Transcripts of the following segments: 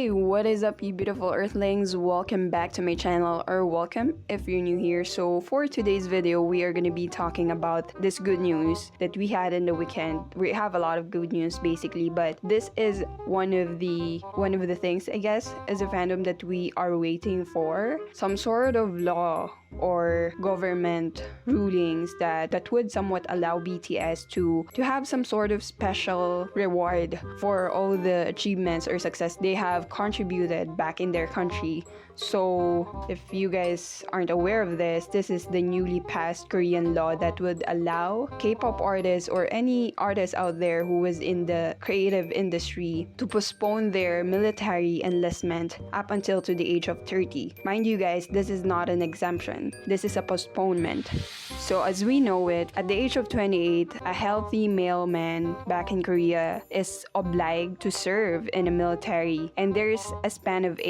Hey, what is up, you beautiful earthlings? Welcome back to my channel, or welcome if you're new here. So for today's video, we are going to be talking about this good news that we had in the weekend. We have a lot of good news basically, but this is one of the things, I guess, as a fandom that we are waiting for. Some sort of law or government rulings that would somewhat allow BTS to have some sort of special reward for all the achievements or success they have contributed back in their country. So if you guys aren't aware of this is the newly passed Korean law that would allow K-pop artists or any artist out there who is in the creative industry to postpone their military enlistment up until to the age of 30. Mind you guys, this is not an exemption. This is a postponement. So as we know it, at the age of 28, a healthy male man back in Korea is obliged to serve in the military, and there's the span of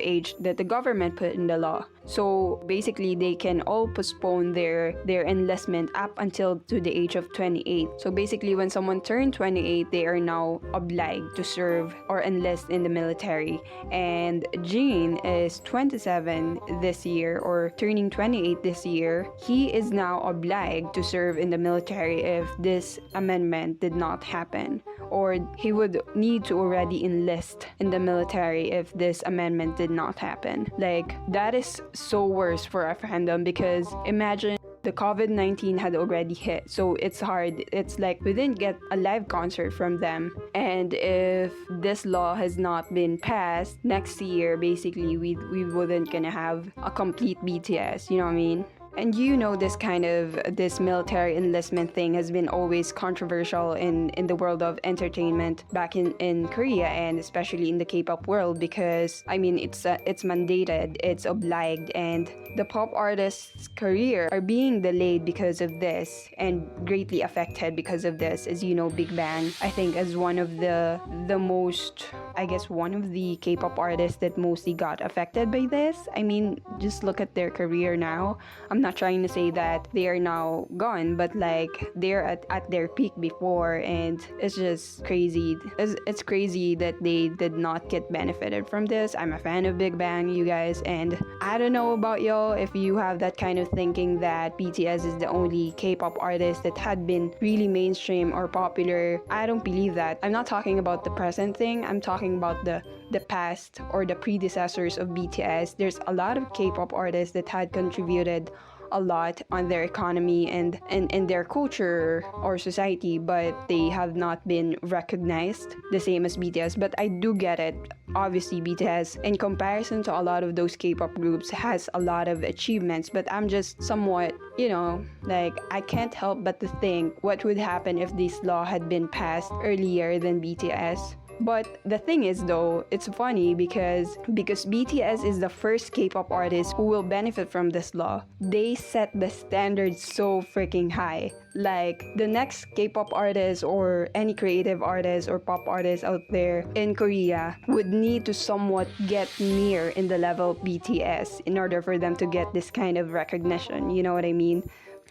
age that the government put in the law. So basically they can all postpone their enlistment up until to the age of 28. So basically when someone turned 28, they are now obliged to serve or enlist in the military. And Jin is 27 this year, or turning 28 this year. He is now obliged to serve in the military if this amendment did not happen, or he would need to already enlist in the military if this amendment did not happen. Like, that is so worse for our fandom, because imagine the COVID-19 had already hit, so it's hard. It's like we didn't get a live concert from them, and if this law has not been passed next year, basically we wouldn't gonna have a complete BTS, you know what I mean? And you know, this military enlistment thing has been always controversial in the world of entertainment back in Korea, and especially in the K-pop world, because I mean it's mandated, it's obliged, and the pop artists' career are being delayed because of this and greatly affected because of this. As you know, Big Bang, I think, is one of the most, I guess, one of the K-pop artists that mostly got affected by this. I mean, just look at their career now. I'm not trying to say that they are now gone, but like they're at their peak before, and it's just crazy. It's crazy that they did not get benefited from this. I'm a fan of Big Bang, you guys, and I don't know about y'all if you have that kind of thinking that BTS is the only K-pop artist that had been really mainstream or popular. I don't believe that. I'm not talking about the present thing. I'm talking about the past or the predecessors of BTS. There's a lot of K-pop artists that had contributed a lot on their economy and their culture or society, but they have not been recognized the same as BTS. But I do get it. Obviously, BTS, in comparison to a lot of those K-pop groups, has a lot of achievements, but I'm just somewhat, you know, like, I can't help but to think what would happen if this law had been passed earlier than BTS. But the thing is, though, it's funny because BTS is the first K-pop artist who will benefit from this law. They set the standard so freaking high. Like, the next K-pop artist or any creative artist or pop artist out there in Korea would need to somewhat get near in the level of BTS in order for them to get this kind of recognition. You know what I mean?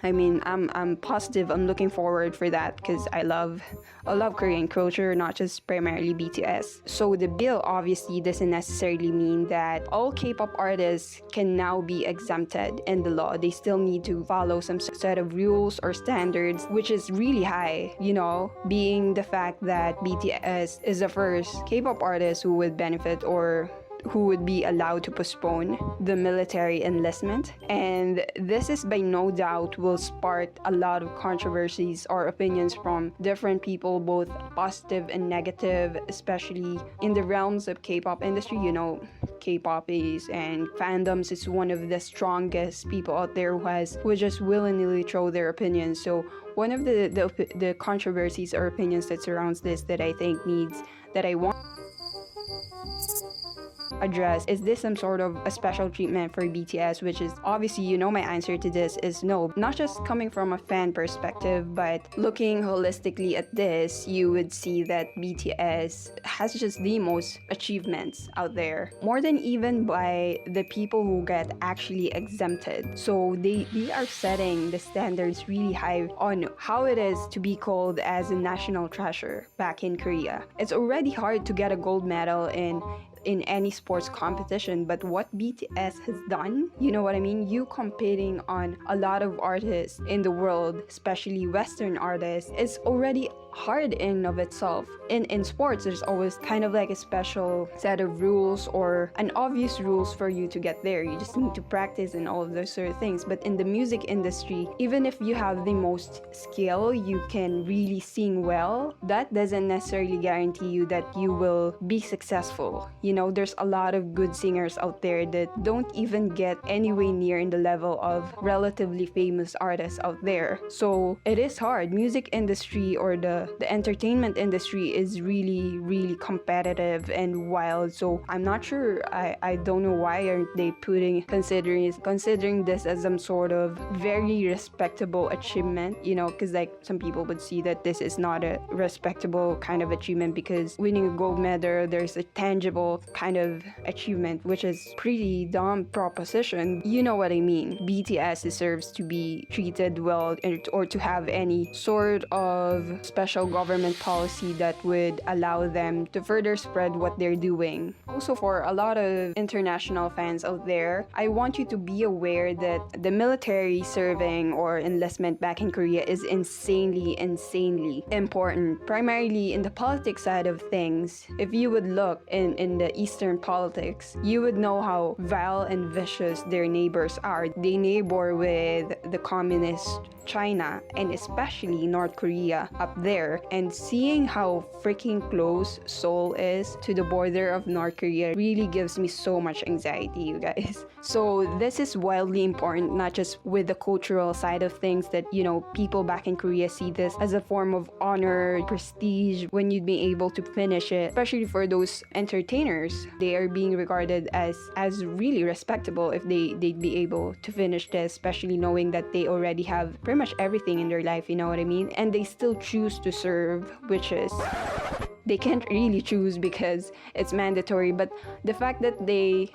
I'm positive. I'm looking forward for that, because I love Korean culture, not just primarily BTS. So the bill obviously doesn't necessarily mean that all K-pop artists can now be exempted in the law. They still need to follow some set of rules or standards, which is really high, you know, being the fact that BTS is the first K-pop artist who would benefit or who would be allowed to postpone the military enlistment. And this is by no doubt will spark a lot of controversies or opinions from different people, both positive and negative, especially in the realms of K-pop industry. You know, K-poppies and fandoms is one of the strongest people out there who just willingly throw their opinions. So one of the controversies or opinions that surrounds this that I think I address, is this some sort of a special treatment for BTS? Which is obviously, my answer to this is no. Not just coming from a fan perspective, but looking holistically at this, you would see that BTS has just the most achievements out there, more than even by the people who get actually exempted. So they are setting the standards really high on how it is to be called as a national treasure back in Korea. It's already hard to get a gold medal in any sports competition, but what BTS has done, you know what I mean? You competing on a lot of artists in the world, especially Western artists, is already hard in of itself. In sports, there's always kind of like a special set of rules or an obvious rules for you to get there. You just need to practice and all of those sort of things. But in the music industry, even if you have the most skill, you can really sing well, that doesn't necessarily guarantee you that you will be successful. There's a lot of good singers out there that don't even get anywhere near in the level of relatively famous artists out there. So it is hard. Music industry or the entertainment industry is really, really competitive and wild. So I'm not sure. I don't know why aren't they considering this as some sort of very respectable achievement, because like some people would see that this is not a respectable kind of achievement, because winning a gold medal, there's a tangible kind of achievement, which is pretty dumb proposition. You know what I mean? BTS deserves to be treated well or to have any sort of special government policy that would allow them to further spread what they're doing. Also, for a lot of international fans out there, I want you to be aware that the military serving or enlistment back in Korea is insanely important, primarily in the politics side of things. If you would look in the Eastern politics, you would know how vile and vicious their neighbors are. They neighbor with the communist China and especially North Korea up there, and seeing how freaking close Seoul is to the border of North Korea really gives me so much anxiety, you guys. So this is wildly important, not just with the cultural side of things that, people back in Korea see this as a form of honor, prestige when you'd be able to finish it, especially for those entertainers. They are being regarded as really respectable if they'd be able to finish this, especially knowing that they already have pretty much everything in their life, you know what I mean? And they still choose to serve, which is, they can't really choose because it's mandatory, but the fact that they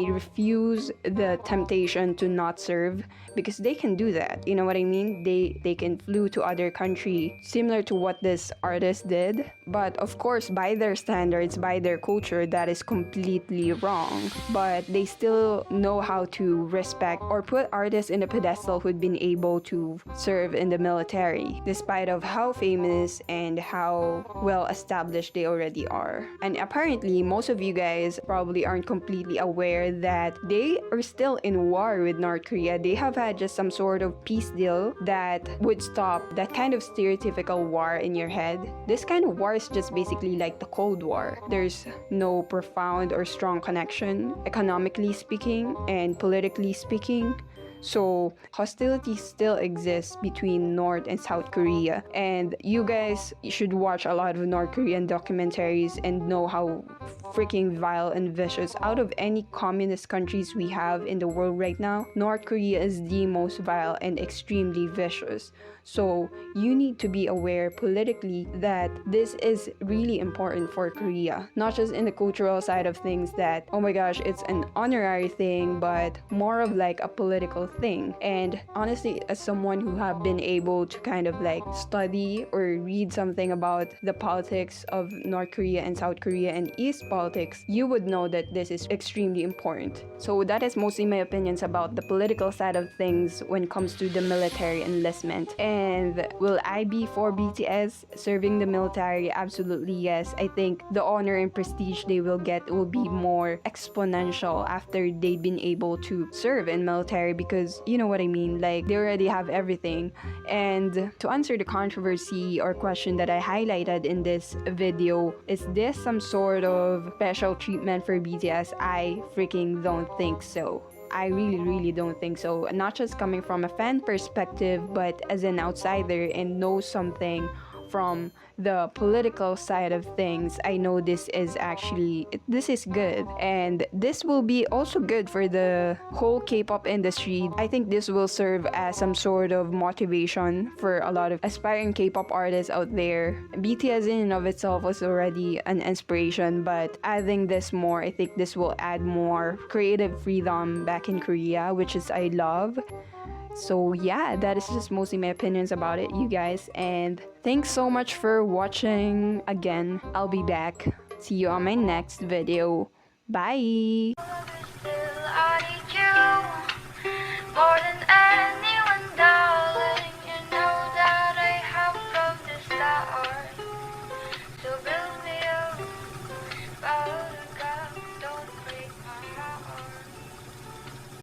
refuse the temptation to not serve, because they can do that, you know what I mean? They can flew to other country, similar to what this artist did, but of course by their standards, by their culture, that is completely wrong. But they still know how to respect or put artists in a pedestal who'd been able to serve in the military, despite of how famous and how well established they already are. And apparently, most of you guys probably aren't completely aware that they are still in war with North Korea. They have had just some sort of peace deal that would stop that kind of stereotypical war in your head. This kind of war is just basically like the Cold War. There's no profound or strong connection, economically speaking and politically speaking. So hostility still exists between North and South Korea, and you guys should watch a lot of North Korean documentaries and know how freaking vile and vicious, out of any communist countries we have in the world right now, North Korea is the most vile and extremely vicious. So you need to be aware politically that this is really important for Korea, not just in the cultural side of things that, oh my gosh, it's an honorary thing, but more of like a political thing. And honestly, as someone who have been able to kind of like study or read something about the politics of North Korea and South Korea and East politics, you would know that this is extremely important. So that is mostly my opinions about the political side of things when it comes to the military enlistment. And will I be for BTS serving the military? Absolutely yes. I think the honor and prestige they will get will be more exponential after they've been able to serve in military, because you know what I mean, like they already have everything. And to answer the controversy or question that I highlighted in this video, is this some sort of special treatment for BTS? I freaking don't think so. I really don't think so. Not just coming from a fan perspective, but as an outsider and know something from the political side of things, I know this is good, and this will be also good for the whole K-pop industry. I think this will serve as some sort of motivation for a lot of aspiring K-pop artists out there. BTS in and of itself was already an inspiration, but adding this more, I think this will add more creative freedom back in Korea, which is I love. So yeah, that is just mostly my opinions about it, you guys, and thanks so much for watching again. I'll be back. See you on my next video. Bye!